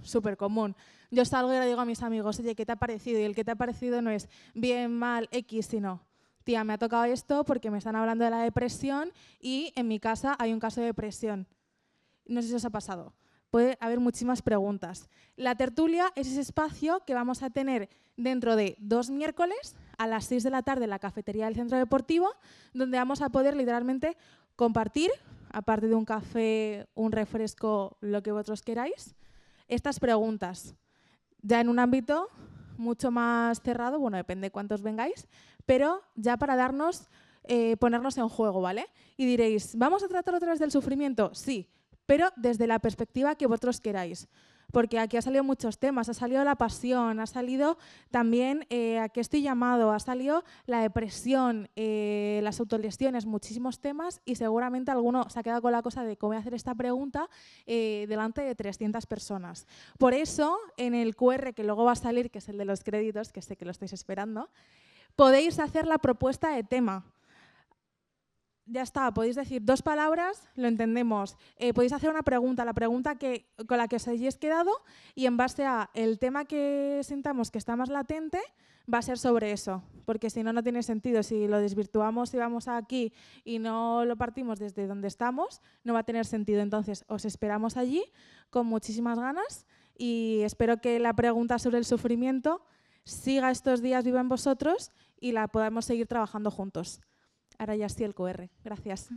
súper común. Yo salgo y le digo a mis amigos, oye, ¿qué te ha parecido? Y el que te ha parecido no es bien, mal, X, sino, tía, me ha tocado esto porque me están hablando de la depresión y en mi casa hay un caso de depresión. No sé si os ha pasado. Puede haber muchísimas preguntas. La tertulia es ese espacio que vamos a tener dentro de 2 miércoles a las 6 de la tarde en la cafetería del Centro Deportivo, donde vamos a poder literalmente compartir, aparte de un café, un refresco, lo que vosotros queráis, estas preguntas. Ya en un ámbito mucho más cerrado, bueno, depende de cuántos vengáis, pero ya para darnos, ponernos en juego, ¿vale? Y diréis, ¿vamos a tratar otra vez del sufrimiento? Sí, pero desde la perspectiva que vosotros queráis. Porque aquí ha salido muchos temas, ha salido la pasión, ha salido también a qué estoy llamado, ha salido la depresión, las autolesiones, muchísimos temas y seguramente alguno se ha quedado con la cosa de cómo voy a hacer esta pregunta delante de 300 personas. Por eso, en el QR que luego va a salir, que es el de los créditos, que sé que lo estáis esperando, podéis hacer la propuesta de tema. Ya está, podéis decir 2 palabras, lo entendemos. Podéis hacer una pregunta, la pregunta con la que os hayáis quedado y en base a el tema que sintamos que está más latente, va a ser sobre eso. Porque si no, no tiene sentido. Si lo desvirtuamos y vamos aquí y no lo partimos desde donde estamos, no va a tener sentido. Entonces, os esperamos allí con muchísimas ganas y espero que la pregunta sobre el sufrimiento siga estos días viva en vosotros y la podamos seguir trabajando juntos. Ahora ya sí el QR. Gracias.